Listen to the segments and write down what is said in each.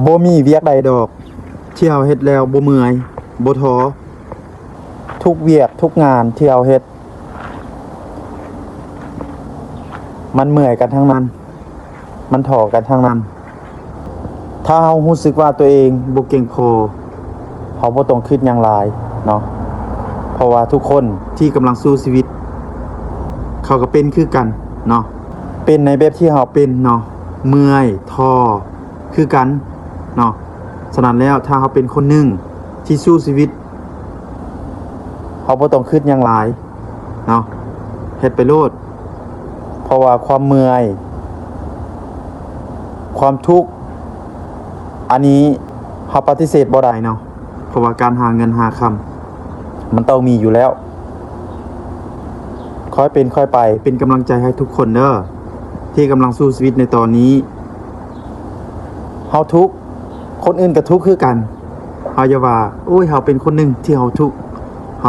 บ่มีเวียกใดดอกที่เฮาเฮ็ดแล้วบ่เมื่อยบ่ท้อทุกเวียกทุกงานที่เฮาเฮ็ดมันเมื่อยกันทั้งนั้นมันท้อกันทั้งนั้นถ้าเฮารู้สึกว่าตัวเองบ่เก่งพอเฮาบ่ต้องคิดหยังหลายเนาะเพราะว่าทุกคนที่กำลังสู้ชีวิตเขาก็เป็นคือกันเนาะเป็นในแบบที่เฮาเป็นเนาะเมื่อยท้อคือกันเนาะฉะนั้นแล้วถ้าเฮาเป็นคนหนึ่งที่สู้ชีวิตเฮาบ่ต้องคิดหยังหลายเนาะเฮ็ดไปโลดเพราะว่าความเมื่อยความทุกข์อันนี้เฮาปฏิเสธบ่ได้เนาะเพราะว่าการหาเงินหาคำมันต้องมีอยู่แล้วค่อยเป็นค่อยไปเป็นกำลังใจให้ทุกคนเด้อที่กำลังสู้ชีวิตในตอนนี้เฮาทุกข์คนอื่นก็ทุกข์คือกันเฮาอย่าว่าโอ้ยเฮาเป็นคนหนึ่งที่เฮาทุกข์เฮ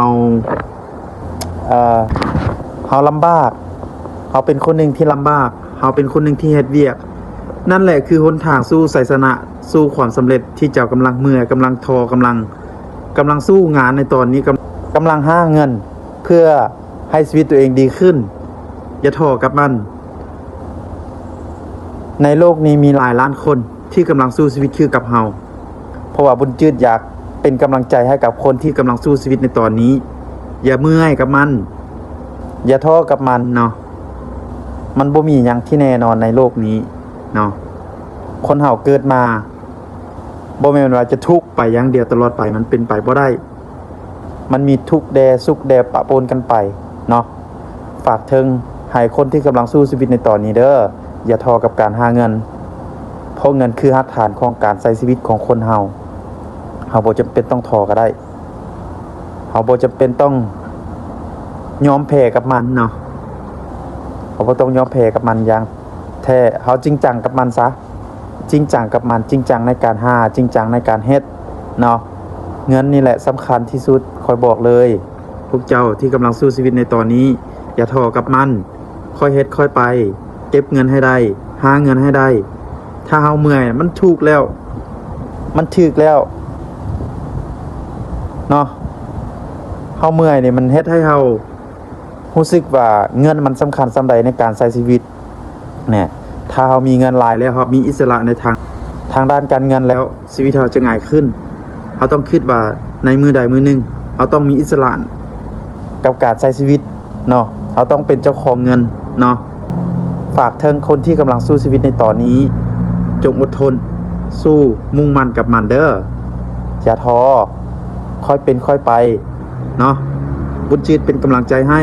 าลำบากเฮาเป็นคนหนึ่งที่ลำบากเฮาเป็นคนหนึ่งที่เฮ็ดเวียกนั่นแหละคือหนทางสู้ไสยชนะสู้ความสำเร็จที่เจ้ากำลังเมื่อยกำลังท้อกำลังสู้งานในตอนนี้กำลังหาเงินเพื่อให้ชีวิตตัวเองดีขึ้นอย่าท้อกับมันในโลกนี้มีหลายล้านคนที่กำลังสู้ชีวิตคือกับเฮาเพราะว่าบุญจืดอยากเป็นกำลังใจให้กับคนที่กำลังสู้ชีวิตในตอนนี้อย่าเมื่อยกับมันอย่าท้อกับมันเนาะมันบ่มีหยังที่แน่นอนในโลกนี้เนาะคนเฮาเกิดมาบ่แม่นว่าจะทุกข์ไปอย่างเดียวตลอดไปมันเป็นไปบ่ได้มันมีทุกข์แดสุขแดปะปนกันไปเนาะฝากถึงให้คนที่กำลังสู้ชีวิตในตอนนี้เด้ออย่าท้อกับการหาเงินเพราะเงินคือรากฐานของการใช้ชีวิตของคนเฮาบ่จำเป็นต้องท้อก็ได้เฮาบ่จำเป็นต้องยอมแพ้กับมันเนาะเฮาบ่ต้องยอมแพ้กับมันอย่างแท้เฮาจริงจังกับมันซะจริงจังกับมันจริงจังในการหาจริงจังในการเฮ็ดเนาะเงินนี่แหละสำคัญที่สุดคอยบอกเลยพวกเจ้าที่กำลังสู้ชีวิตในตอนนี้อย่าท้อกับมันค่อยเฮ็ดค่อยไปเก็บเงินให้ได้หาเงินให้ได้ถ้าเฮาเมื่อยมันถูกแล้วมันถึกแล้วเนาะเฮาเมื่อยนี่มันเฮ็ดให้เฮารู้สึกว่าเงินมันสำคัญส่ำใดในการใช้ชีวิตเนี่ยถ้าเฮามีเงินหลายแล้วเฮามีอิสระในทางด้านการเงินแล้วชีวิตเฮาจะง่ายขึ้นเฮาต้องคิดว่าในมือใดมือหนึ่งเฮาต้องมีอิสระกับการใช้ชีวิตเนาะเฮาต้องเป็นเจ้าของเงินเนาะฝากถึงคนที่กำลังสู้ชีวิตในตอนนี้จงอดทนสู้มุ่งมั่นกับมันเด้ออย่าท้อค่อยเป็นค่อยไปเนาะบุญจิตเป็นกำลังใจให้